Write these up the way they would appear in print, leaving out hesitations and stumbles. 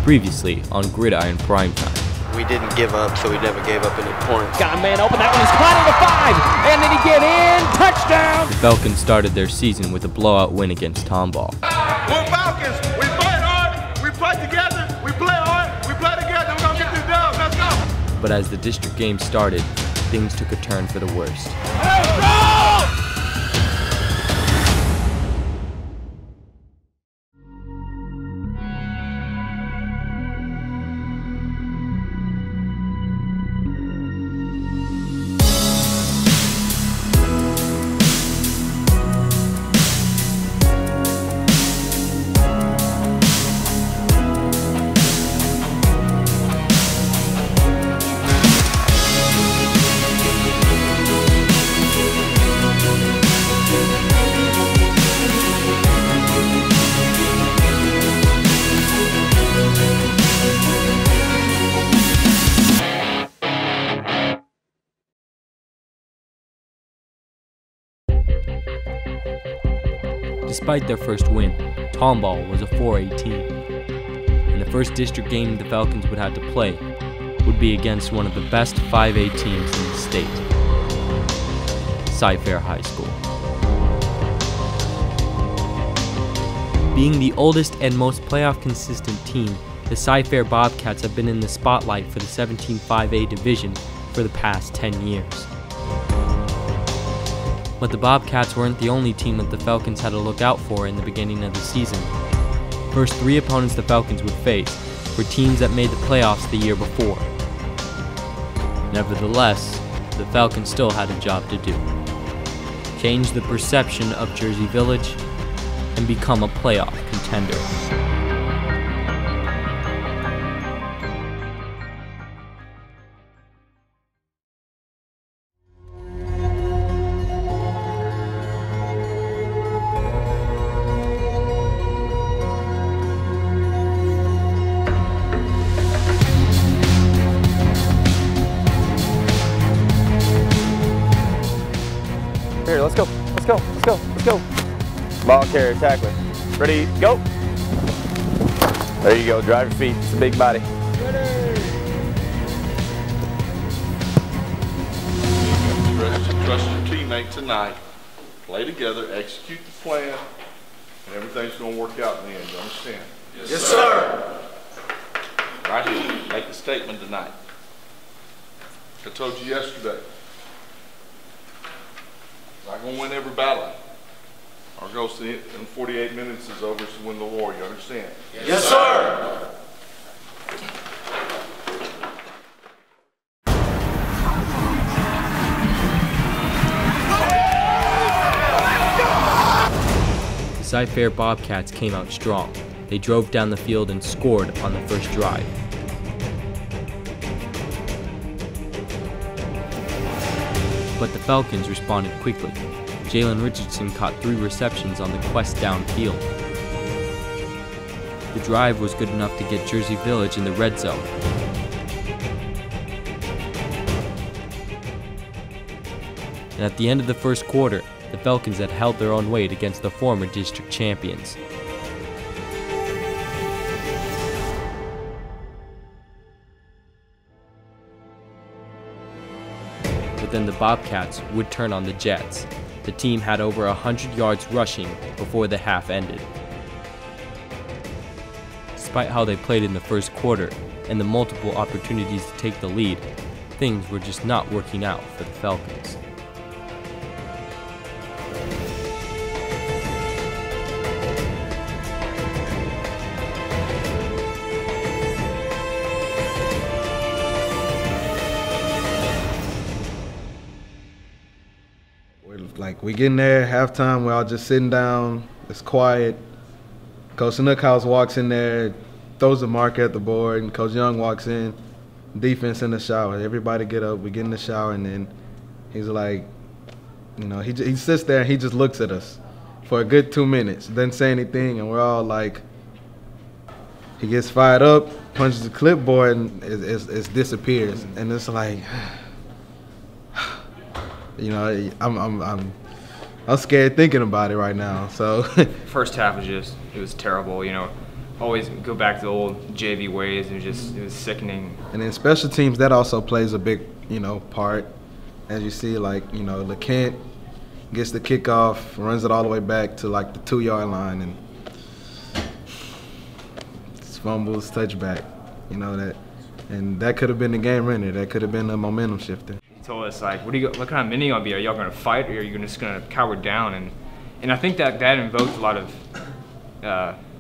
Previously on Gridiron Primetime. We didn't give up, so we never gave up any points. Got a man open, that one is climbing to 5, and then he get in, touchdown! The Falcons started their season with a blowout win against Tomball. We're Falcons, we play hard, we play together, we play hard, we play together, we're gonna get this done, let's go! But as the district game started, things took a turn for the worst. Let's go! Despite their first win, Tomball was a 4A team, and the first district game the Falcons would have to play would be against one of the best 5A teams in the state, Cy-Fair High School. Being the oldest and most playoff consistent team, the Cy-Fair Bobcats have been in the spotlight for the 17 5A division for the past 10 years. But the Bobcats weren't the only team that the Falcons had to look out for in the beginning of the season. First 3 opponents the Falcons would face were teams that made the playoffs the year before. Nevertheless, the Falcons still had a job to do. Change the perception of Jersey Village and become a playoff contender. Here, let's go, let's go, let's go, let's go. Ball carrier, tackler. Ready, go. There you go, drive your feet, it's a big body. Trust your teammate tonight. Play together, execute the plan, and everything's gonna work out in the end, you understand? Yes, sir. Right here, make a statement tonight. I told you yesterday. Not gonna win every battle. Our goal in 48 minutes is over to win the war, you understand? Yes, sir! The Cy-Fair Bobcats came out strong. They drove down the field and scored on the first drive. But the Falcons responded quickly. Jalen Richardson caught 3 receptions on the quest downfield. The drive was good enough to get Jersey Village in the red zone. And at the end of the first quarter, the Falcons had held their own weight against the former district champions. But then the Bobcats would turn on the Jets. The team had over 100 yards rushing before the half ended. Despite how they played in the first quarter and the multiple opportunities to take the lead, things were just not working out for the Falcons. Like, we get in there, halftime, we're all just sitting down, it's quiet. Coach Nookhouse walks in there, throws a marker at the board, and Coach Young walks in, defense in the shower. Everybody get up, we get in the shower, and then he's like, you know, he sits there and he just looks at us for a good 2 minutes, doesn't say anything, and we're all like, he gets fired up, punches the clipboard, and it disappears. And it's like, you know, I'm scared thinking about it right now. So first half was it was terrible. You know, always go back to the old JV ways. It was sickening. And in special teams, that also plays a big, part. As you see, like, LeKent gets the kickoff, runs it all the way back to like the 2-yard line, and fumbles, touchback, and that could have been the game winner. That could have been a momentum shifter. He told us, like, what kind of men are you gonna be? Are y'all gonna fight, or are you just gonna cower down? And I think that invoked a lot of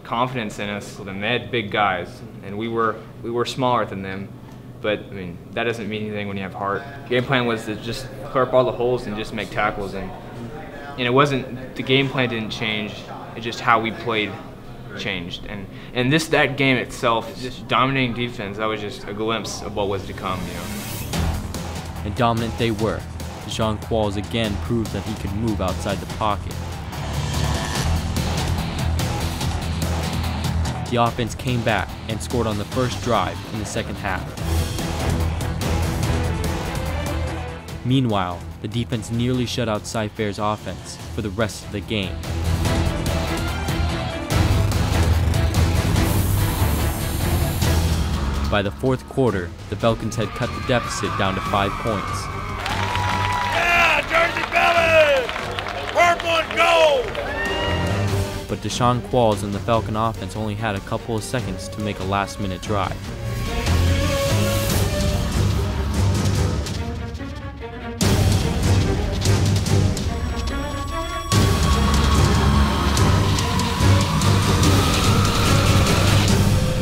confidence in us. They had big guys, and we were smaller than them. But I mean, that doesn't mean anything when you have heart. The game plan was to just clear up all the holes and just make tackles, and it wasn't, the game plan didn't change. It's just how we played changed, and that game itself, just dominating defense, that was just a glimpse of what was to come, And dominant they were. Deshaun Qualls again proved that he could move outside the pocket. The offense came back and scored on the first drive in the second half. Meanwhile, the defense nearly shut out Cy-Fair's offense for the rest of the game. By the fourth quarter, the Falcons had cut the deficit down to 5 points. Yeah, Jersey Village! Purple and gold! But Deshaun Qualls and the Falcon offense only had a couple of seconds to make a last-minute drive.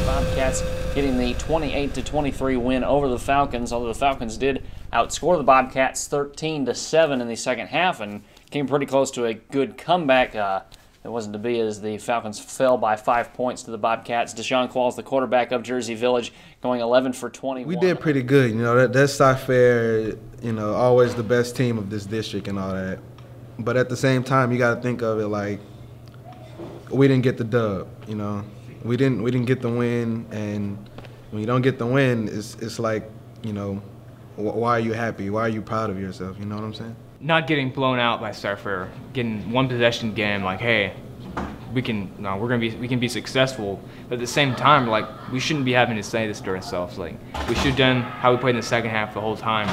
Bobcats getting the 28-23 win over the Falcons, although the Falcons did outscore the Bobcats 13-7 in the second half and came pretty close to a good comeback. It wasn't to be, as the Falcons fell by 5 points to the Bobcats. Deshaun Qualls, the quarterback of Jersey Village, going 11 for 21. We did pretty good. That's Cy-Fair, always the best team of this district and all that. But at the same time, you got to think of it like we didn't get the dub. We didn't get the win, and when you don't get the win, it's like, why are you happy? Why are you proud of yourself? You know what I'm saying? Not getting blown out by Cy-Fair, getting one possession game, like, hey, we can be successful. But at the same time, like, we shouldn't be having to say this to ourselves. Like, we should have done how we played in the second half the whole time.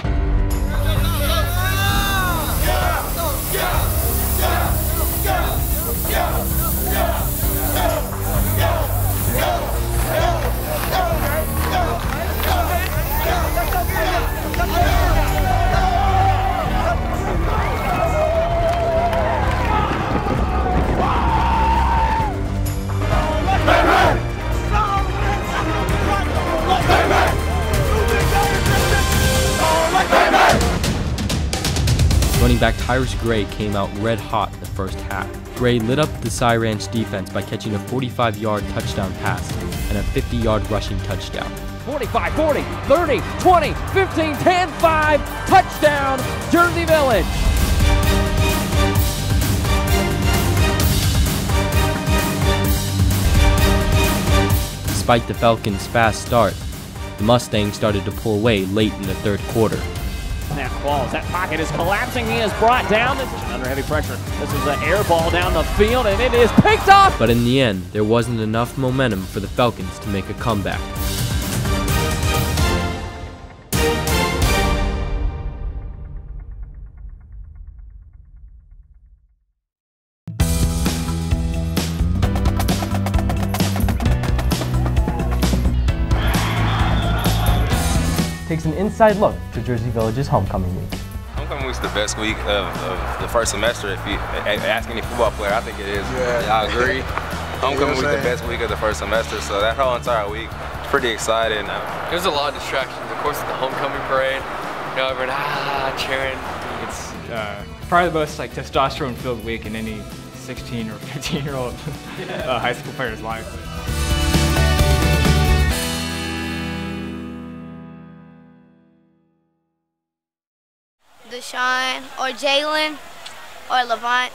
Running back Tyrus Gray came out red hot in the first half. Gray lit up the Cy Ranch defense by catching a 45-yard touchdown pass and a 50-yard rushing touchdown. 45, 40, 30, 20, 15, 10, 5, touchdown, Jersey Village. Despite the Falcons' fast start, the Mustangs started to pull away late in the third quarter. Snap balls. That pocket is collapsing. He is brought down. This is under heavy pressure. This is an air ball down the field, and it is picked off. But in the end, there wasn't enough momentum for the Falcons to make a comeback. Takes an inside look to Jersey Village's homecoming week. Homecoming week's the best week of the first semester. If you ask any football player, I think it is. Yeah, I agree. Homecoming week's the best week of the first semester, so that whole entire week is pretty exciting. There's a lot of distractions. Of course, the homecoming parade, everyone cheering. It's probably the most like testosterone-filled week in any 16 or 15-year-old high school player's life. Deshaun or Jalen or Levant.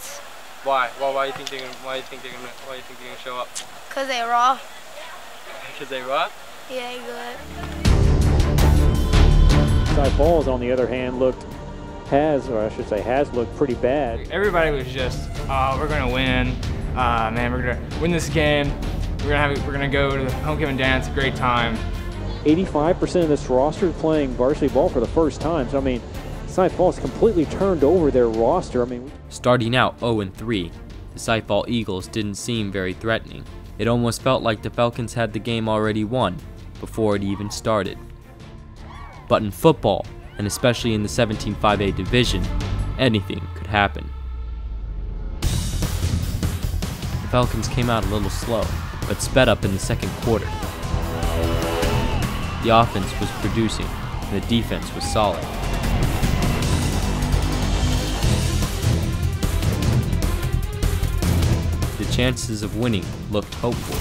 Why? Why do you think they're gonna show up? Cause they raw. Cause they raw? Yeah, they good. Cy Balls, on the other hand, has looked pretty bad. Everybody was just, oh, we're gonna win. Man, we're gonna win this game. We're gonna go to the homecoming dance, a great time. 85% of this roster is playing varsity ball for the first time. So I mean, Cy Falls completely turned over their roster. I mean, starting out 0-3, the Cy Falls Eagles didn't seem very threatening. It almost felt like the Falcons had the game already won before it even started. But in football, and especially in the 17-5A division, anything could happen. The Falcons came out a little slow, but sped up in the second quarter. The offense was producing, and the defense was solid. The chances of winning looked hopeful.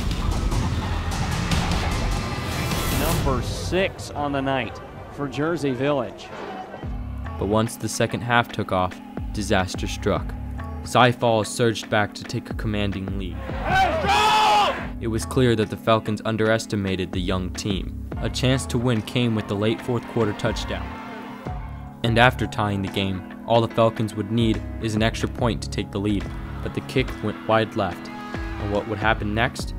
Number 6 on the night for Jersey Village. But once the second half took off, disaster struck. Cy Falls surged back to take a commanding lead. It was clear that the Falcons underestimated the young team. A chance to win came with the late fourth quarter touchdown. And after tying the game, all the Falcons would need is an extra point to take the lead. But the kick went wide left, and what would happen next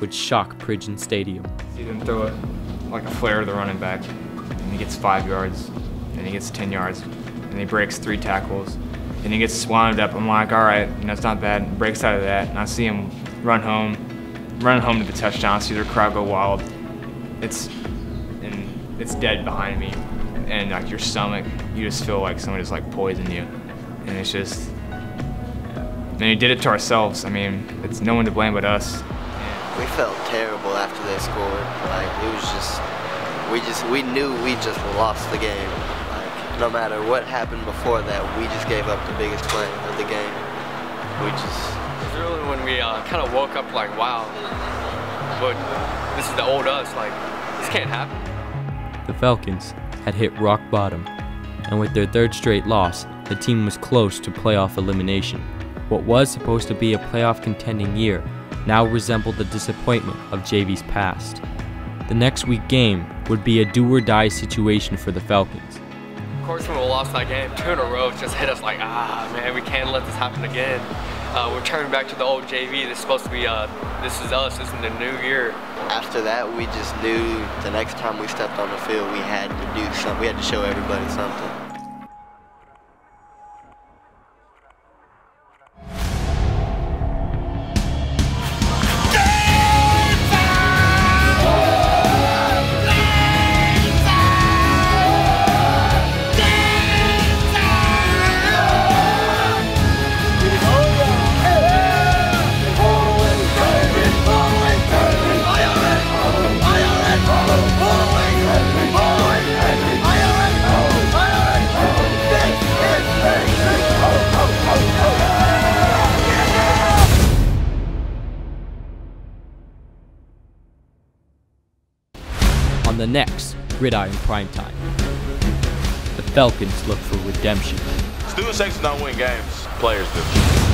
would shock Pridgeon Stadium. See them throw it like a flare to the running back, and he gets 5 yards, and he gets 10 yards, and he breaks 3 tackles, and he gets wound up. I'm like, all right, it's not bad. Breaks out of that, and I see him run home to the touchdown. I see their crowd go wild. It's dead behind me, and like your stomach, you just feel like someone just like poisoned you, and it's just. And we did it to ourselves. I mean, it's no one to blame but us. We felt terrible after they scored. Like, it was just, we knew we just lost the game. Like, no matter what happened before that, we just gave up the biggest play of the game. It was really when we kind of woke up like, wow, but this is the old us. Like, this can't happen. The Falcons had hit rock bottom, and with their third straight loss, the team was close to playoff elimination. What was supposed to be a playoff contending year now resembled the disappointment of JV's past. The next week game would be a do-or-die situation for the Falcons. Of course, when we lost that game, 2 in a row just hit us like, man, we can't let this happen again. We're turning back to the old JV. This is supposed to be, this is us, this is the new year. After that, we just knew the next time we stepped on the field, we had to do something. We had to show everybody something. On the next Gridiron Primetime, the Falcons look for redemption. Student sections don't win games, players do.